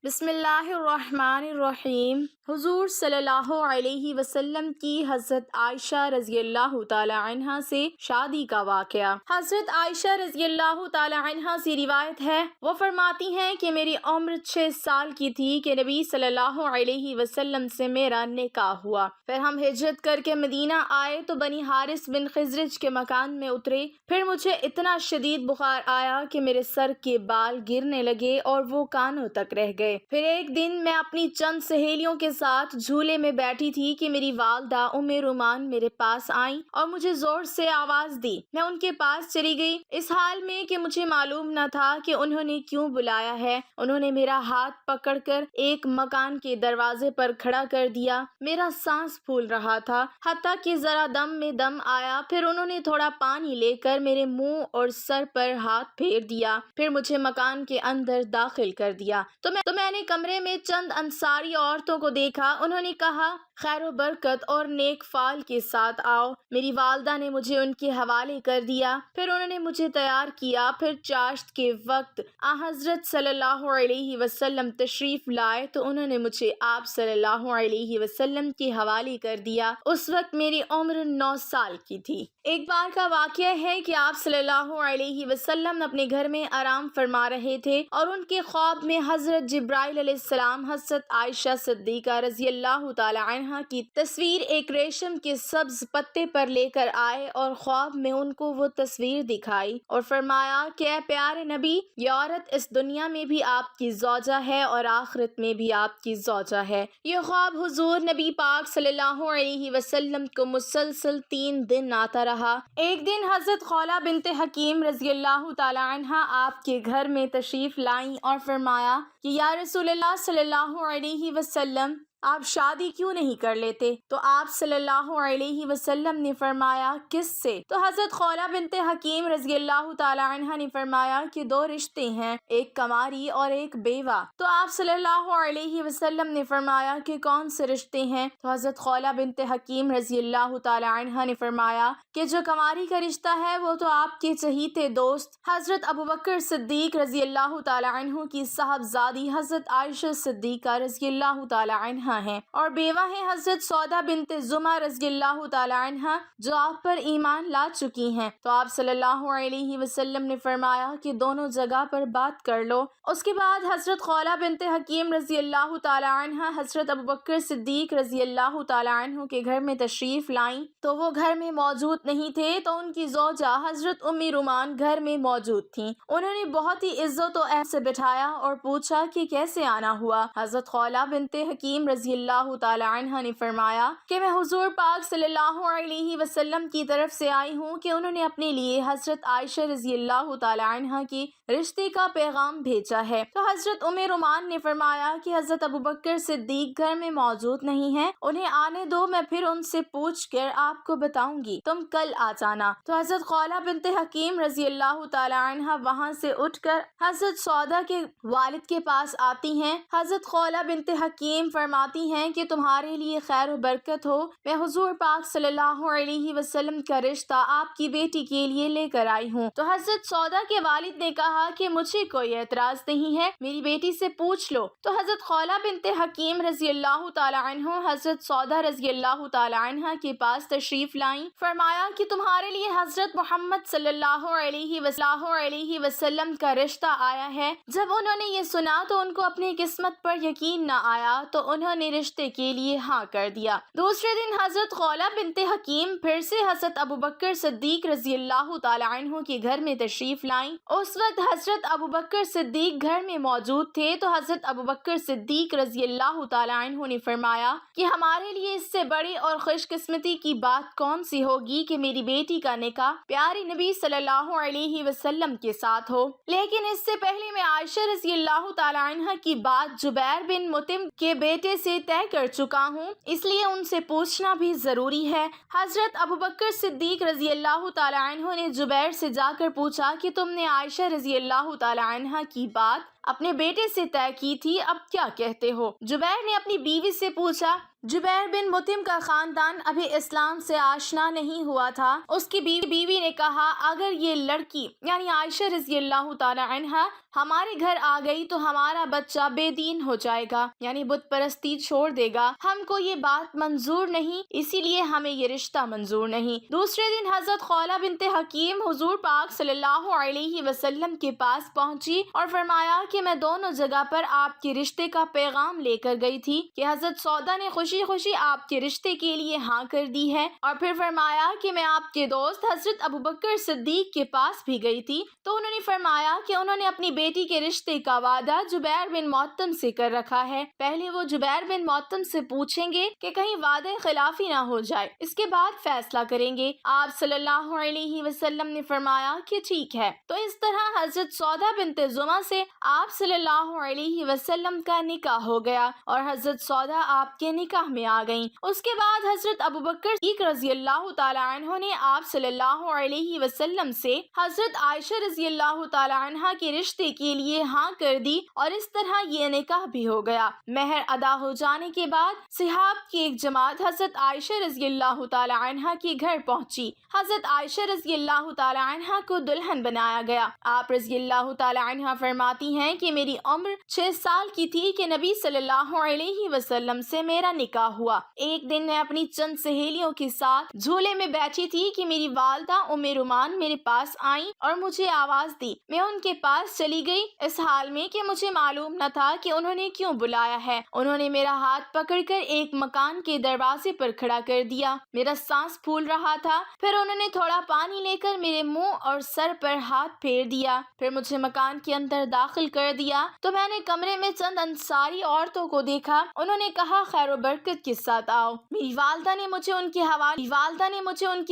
بسم اللہ الرحمن الرحیم۔ حضور صلی اللہ علیہ وسلم کی حضرت عائشہ رضی اللہ تعالی عنہا سے شادی کا واقعہ۔ حضرت عائشہ رضی اللہ تعالی عنہا سے روایت ہے، وہ فرماتی ہیں کہ میری عمر 6 سال کی تھی کہ نبی صلی اللہ علیہ وسلم سے میرا نکاح ہوا۔ پھر ہم ہجرت کر کے مدینہ آئے تو بنی حارث بن خزرج کے مکان میں اترے۔ پھر مجھے اتنا شدید بخار آیا کہ میرے سر کے بال گرنے لگے اور وہ کانوں تک رہ گئے۔ پھر ایک دن میں اپنی چند سہیلیوں کے ساتھ جھولے میں بیٹھی تھی کہ میری والدہ ام رومان میرے پاس آئیں اور مجھے زور سے آواز دی۔ میں ان کے پاس چلی گئی، اس حال میں کہ مجھے معلوم نہ تھا کہ انہوں نے کیوں بلایا ہے۔ انہوں نے میرا ہاتھ پکڑ کر ایک مکان کے دروازے پر کھڑا کر دیا۔ میرا سانس پھول رہا تھا، حتیٰ کہ ذرا دم میں دم آیا۔ پھر انہوں نے تھوڑا پانی لے کر میرے منہ اور سر پر ہاتھ پھیر دیا، پھر مجھے مکان کے اندر داخل کر دیا۔ تو میں نے کمرے میں چند انصاری عورتوں کو دیکھا۔ انہوں نے کہا، خیر و برکت اور نیک فال کے ساتھ آؤ۔ میری والدہ نے مجھے ان کے حوالے کر دیا۔ پھر انہوں نے مجھے تیار کیا۔ پھر چاشت کے وقت حضرت صلی اللہ علیہ وسلم تشریف لائے تو انہوں نے مجھے آپ صلی اللہ علیہ وسلم کے حوالے کر دیا۔ اس وقت میری عمر 9 سال کی تھی۔ ایک بار کا واقعہ ہے کہ آپ صلی اللہ علیہ وسلم اپنے گھر میں آرام فرما رہے تھے اور ان کے خواب میں حضرت جبرائیل علیہ السلام حضرت عائشہ صدیقہ رضی اللہ تعالی عنہا کی تصویر ایک ریشم کے سبز پتے پر لے کر آئے اور خواب میں ان کو وہ تصویر دکھائی اور فرمایا کہ اے پیارے نبی، یہ عورت اس دنیا میں بھی آپ کی زوجہ ہے اور آخرت میں بھی آپ کی زوجہ ہے۔ یہ خواب حضور نبی پاک صلی اللہ علیہ وسلم کو مسلسل 3 دن آتا رہا۔ ایک دن حضرت خولہ بنت حکیم رضی اللہ تعالی عنہا آپ کے گھر میں تشریف لائیں اور فرمایا کہ یا رسول اللہ صلی اللہ علیہ وسلم، آپ شادی کیوں نہیں کر لیتے؟ تو آپ صلی اللہ علیہ وسلم نے فرمایا، کس سے؟ تو حضرت خولہ بنت حکیم رضی اللہ تعالی عنہا نے فرمایا کہ 2 رشتے ہیں، ایک کنواری اور ایک بیوہ۔ تو آپ صلی اللہ علیہ وسلم نے فرمایا کہ کون سے رشتے ہیں؟ تو حضرت خولہ بنت حکیم رضی اللہ تعالی عنہا نے فرمایا کہ جو کنواری کا رشتہ ہے وہ تو آپ کے چہیتے دوست حضرت ابوبکر صدیق رضی اللہ تعالی عنہ کی صاحبزادی حضرت عائشہ صدیقہ رضی اللہ تعالی عنہا ہیں، اور بیوہ ہیں حضرت سودا بنت زمع رضی اللہ تعالی عنہا جو آپ پر ایمان لا چکی ہیں۔ تو آپ صلی اللہ علیہ وسلم نے فرمایا کہ دونوں جگہ پر بات کر لو۔ اس کے بعد حضرت خولہ بنت حکیم رضی اللہ تعالی عنہا حضرت ابوبکر صدیق رضی اللہ تعالی عنہ کے گھر میں تشریف لائیں تو وہ گھر میں موجود نہیں تھے، تو ان کی زوجہ حضرت ام رومان گھر میں موجود تھیں۔ انہوں نے بہت ہی عزت و احترام سے بٹھایا اور پوچھا کہ کیسے آنا ہوا؟ حضرت خولہ بنت حکیم رضی اللہ تعالی عنہا نے فرمایا کہ میں حضور پاک صلی اللہ علیہ وسلم کی طرف سے آئی ہوں کہ انہوں نے اپنے لیے حضرت عائشہ رضی اللہ تعالی عنہا کی رشتے کا پیغام بھیجا ہے۔ تو حضرت ام رومان نے فرمایا کہ حضرت ابوبکر صدیق گھر میں موجود نہیں ہیں، انہیں آنے دو، میں پھر ان سے پوچھ کر آپ کو بتاؤں گی، تم کل آ جانا۔ تو حضرت خولہ بنت حکیم رضی اللہ تعالی عنہا وہاں سے اٹھ کر حضرت سودا کے والد کے پاس آتی ہیں۔ حضرت خولہ بنت حکیم فرماتی ہیں کہ تمہارے لیے خیر و برکت ہو، میں حضور پاک صلی اللہ علیہ وسلم کا رشتہ آپ کی بیٹی کے لیے لے کر آئی ہوں۔ تو حضرت سودا کے والد نے کہا کہ مجھے کوئی اعتراض نہیں ہے، میری بیٹی سے پوچھ لو۔ تو حضرت خولہ بنت حکیم رضی اللہ تعالی عنہ حضرت سودا رضی اللہ تعالی عنہا کے پاس تشریف لائیں، فرمایا کہ تمہارے لیے حضرت محمد صلی اللہ علیہ وسلم کا رشتہ آیا ہے۔ جب انہوں نے یہ سنا تو ان کو اپنی قسمت پر یقین نہ آیا، تو انہوں نے رشتے کے لیے ہاں کر دیا۔ دوسرے دن حضرت خولہ بنت حکیم پھر سے حضرت ابوبکر صدیق رضی اللہ تعالی عنہ کے گھر میں تشریف لائیں۔ اس وقت حضرت ابوبکر صدیق گھر میں موجود تھے، تو حضرت ابوبکر صدیق رضی اللہ تعالی عنہ نے فرمایا کہ ہمارے لیے اس سے بڑی اور خوش قسمتی کی بات کون سی ہوگی کہ میری بیٹی کا نکاح پیارے نبی صلی اللہ علیہ وسلم کے ساتھ ہو۔ لیکن اس سے پہلے میں عائشہ رضی اللہ تعالی عنہ کی بات جبیر بن مطعم کے بیٹے سے طے کر چکا ہوں، اس لیے ان سے پوچھنا بھی ضروری ہے۔ حضرت ابوبکر صدیق رضی اللہ تعالی عنہ نے جبیر سے جا کر پوچھا کہ تم نے عائشہ رضی اللہ تعالی عنہ کی بات اپنے بیٹے سے طے کی تھی، اب کیا کہتے ہو؟ جبیر نے اپنی بیوی سے پوچھا۔ جبیر بن مطعم کا خاندان ابھی اسلام سے آشنا نہیں ہوا تھا۔ اس کی بیوی نے کہا، اگر یہ لڑکی یعنی عائشہ رضی اللہ تعالی عنہا ہمارے گھر آ گئی تو ہمارا بچہ بے دین ہو جائے گا، یعنی بت پرستی چھوڑ دے گا۔ ہم کو یہ بات منظور نہیں، اسی لیے ہمیں یہ رشتہ منظور نہیں۔ دوسرے دن حضرت خولہ بنت حکیم حضور پاک صلی اللہ علیہ وسلم کے پاس پہنچی اور فرمایا کہ میں دونوں جگہ پر آپ کے رشتے کا پیغام لے کر گئی تھی کہ حضرت سودا نے خوشی خوشی آپ کے رشتے کے لیے ہاں کر دی ہے، اور پھر فرمایا کہ میں آپ کے دوست حضرت ابوبکر صدیق کے پاس بھی گئی تھی تو انہوں نے فرمایا کہ انہوں نے اپنی بیٹی کے رشتے کا وعدہ جبیر بن مطعم سے کر رکھا ہے۔ پہلے وہ جبیر بن مطعم سے پوچھیں گے کہ کہیں وعدے خلافی نہ ہو جائے، اس کے بعد فیصلہ کریں گے۔ آپ صلی اللہ علیہ وسلم نے فرمایا کہ ٹھیک ہے۔ تو اس طرح حضرت سودا بنت زمعہ سے آپ صلی اللہ علیہ وسلم کا نکاح ہو گیا اور حضرت سودا آپ کے نکاح میں آ گئیں۔ اس کے بعد حضرت ابوبکر صدیق رضی اللہ تعالی عنہ نے آپ صلی اللہ علیہ وسلم سے حضرت عائشہ رضی اللہ تعالی عنہ کے رشتے کے لیے ہاں کر دی اور اس طرح یہ نکاح بھی ہو گیا۔ مہر ادا ہو جانے کے بعد صحاب کی ایک جماعت حضرت عائشہ رضی اللہ تعالی عنہ کے گھر پہنچی۔ حضرت عائشہ رضی اللہ تعالی عنہ کو دلہن بنایا گیا۔ آپ رضی اللہ تعالی عنہ فرماتی ہیں کہ میری عمر 6 سال کی تھی کہ نبی صلی اللہ علیہ وسلم سے میرا نکاح ہوا۔ ایک دن میں اپنی چند سہیلیوں کے ساتھ جھولے میں بیٹھی تھی کہ میری والدہ ام رومان میرے پاس آئیں اور مجھے آواز دی۔ میں ان کے پاس چلی گئی، اس حال میں کہ مجھے معلوم نہ تھا کہ انہوں نے کیوں بلایا ہے۔ انہوں نے میرا ہاتھ پکڑ کر ایک مکان کے دروازے پر کھڑا کر دیا۔ میرا سانس پھول رہا تھا۔ پھر انہوں نے تھوڑا پانی لے کر میرے منہ اور سر پر ہاتھ پھیر دیا۔ پھر مجھے مکان کے اندر داخل کر دیا تو میں نے کمرے میں چند انصاری عورتوں کو دیکھا۔ انہوں نے کہا، خیر و برکت کے ساتھ آؤ۔ میری والدہ نے مجھے ان کے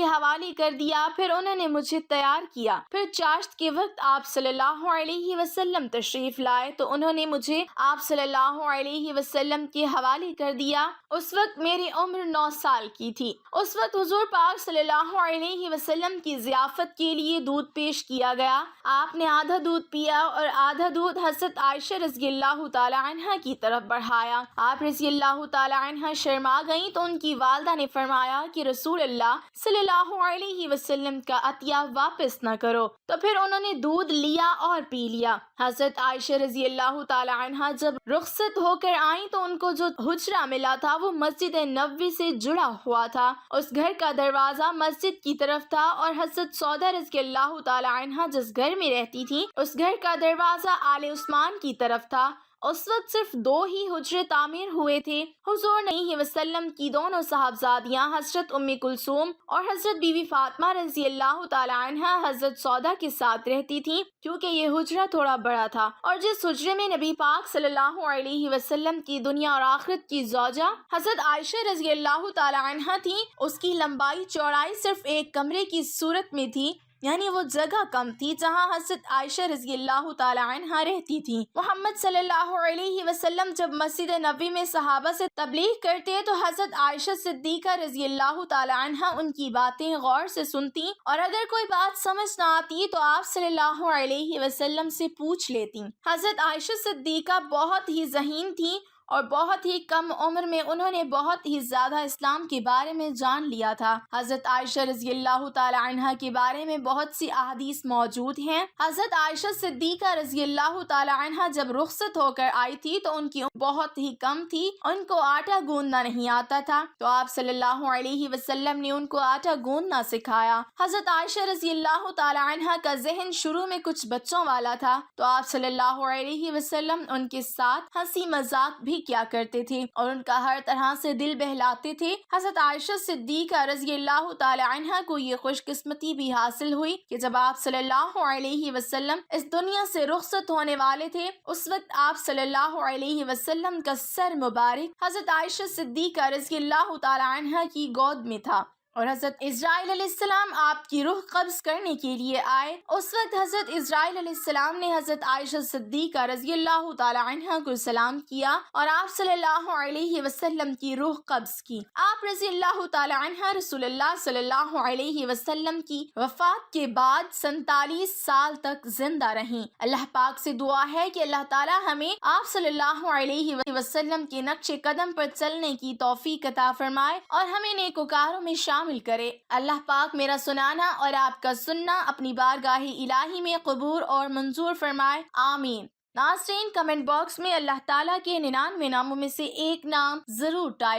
حوالے کر دیا۔ پھر انہوں نے مجھے تیار کیا۔ پھر چاشت کے وقت آپ صلی اللہ علیہ وسلم تشریف لائے تو انہوں نے مجھے آپ صلی اللہ علیہ وسلم کے حوالے کر دیا۔ اس وقت میری عمر 9 سال کی تھی۔ اس وقت حضور پاک صلی اللہ علیہ وسلم کی ضیافت کے لیے دودھ پیش کیا گیا۔ آپ نے آدھا دودھ پیا اور آدھا دودھ حضرت عائشہ رضی اللہ تعالی عنہ کی طرف بڑھایا۔ آپ رضی اللہ تعالی عنہ شرما گئیں تو ان کی والدہ نے فرمایا کہ رسول اللہ صلی اللہ علیہ وسلم کا عطیہ واپس نہ کرو۔ تو پھر انہوں نے دودھ لیا اور پی لیا۔ حضرت عائشہ رضی اللہ تعالی عنہ جب رخصت ہو کر آئیں تو ان کو جو حجرہ ملا تھا وہ مسجد نبوی سے جڑا ہوا تھا۔ اس گھر کا دروازہ مسجد کی طرف تھا اور حضرت سودا رضی اللہ تعالی عنہ جس گھر میں رہتی تھی اس گھر کا دروازہ آل عثمان کی طرف تھا۔ اس وقت صرف 2 ہی حجرے تعمیر ہوئے تھے۔ حضور علیہ وسلم کی دونوں صاحبزادیاں حضرت ام کلثوم اور حضرت بی بی فاطمہ رضی اللہ تعالی عنہ حضرت سودا کے ساتھ رہتی تھیں، کیونکہ یہ حجرہ تھوڑا بڑا تھا، اور جس حجرے میں نبی پاک صلی اللہ علیہ وسلم کی دنیا اور آخرت کی زوجہ حضرت عائشہ رضی اللہ تعالی عنہ تھیں، اس کی لمبائی چوڑائی صرف ایک کمرے کی صورت میں تھی، یعنی وہ جگہ کم تھی جہاں حضرت عائشہ رضی اللہ تعالی عنہ رہتی تھی۔ محمد صلی اللہ علیہ وسلم جب مسجد نبوی میں صحابہ سے تبلیغ کرتے تو حضرت عائشہ صدیقہ رضی اللہ تعالی عنہ ان کی باتیں غور سے سنتی اور اگر کوئی بات سمجھ نہ آتی تو آپ صلی اللہ علیہ وسلم سے پوچھ لیتی۔ حضرت عائشہ صدیقہ بہت ہی ذہین تھی اور بہت ہی کم عمر میں انہوں نے بہت ہی زیادہ اسلام کے بارے میں جان لیا تھا۔ حضرت عائشہ رضی اللہ تعالی عنہ کے بارے میں بہت سی احادیث موجود ہیں۔ حضرت عائشہ صدیقہ رضی اللہ تعالی عنہ جب رخصت ہو کر آئی تھی تو ان کی عمر بہت ہی کم تھی، ان کو آٹا گوندنا نہیں آتا تھا، تو آپ صلی اللہ علیہ وسلم نے ان کو آٹا گوندنا سکھایا۔ حضرت عائشہ رضی اللہ تعالی عنہ کا ذہن شروع میں کچھ بچوں والا تھا، تو آپ صلی اللہ علیہ وسلم ان کے ساتھ ہنسی مذاق بھی کیا کرتے تھے اور ان کا ہر طرح سے دل بہلاتے تھے۔ حضرت عائشہ صدیقہ رضی اللہ تعالی عنہ کو یہ خوش قسمتی بھی حاصل ہوئی کہ جب آپ صلی اللہ علیہ وسلم اس دنیا سے رخصت ہونے والے تھے اس وقت آپ صلی اللہ علیہ وسلم کا سر مبارک حضرت عائشہ صدیقہ رضی اللہ تعالی عنہ کی گود میں تھا اور حضرت اسرائیل علیہ السلام آپ کی روح قبض کرنے کے لیے آئے، اس وقت حضرت اسرائیل علیہ السلام نے حضرت عائشہ صدیقہ رضی اللہ تعالی عنہا کو سلام کیا اور آپ صلی اللہ علیہ وسلم کی روح قبض کی۔ آپ رضی اللہ تعالی عنہا رسول اللہ صلی اللہ علیہ وسلم کی وفات کے بعد 47 سال تک زندہ رہیں۔ اللہ پاک سے دعا ہے کہ اللہ تعالی ہمیں آپ صلی اللہ علیہ وسلم کے نقش قدم پر چلنے کی توفیق عطا فرمائے اور ہمیں نیکوکاروں میں شامل کرے۔ اللہ پاک میرا سنانا اور آپ کا سننا اپنی بارگاہ الہی میں قبول اور منظور فرمائے، آمین۔ ناظرین، کمنٹ باکس میں اللہ تعالیٰ کے 99 ناموں میں سے ایک نام ضرور ٹائپ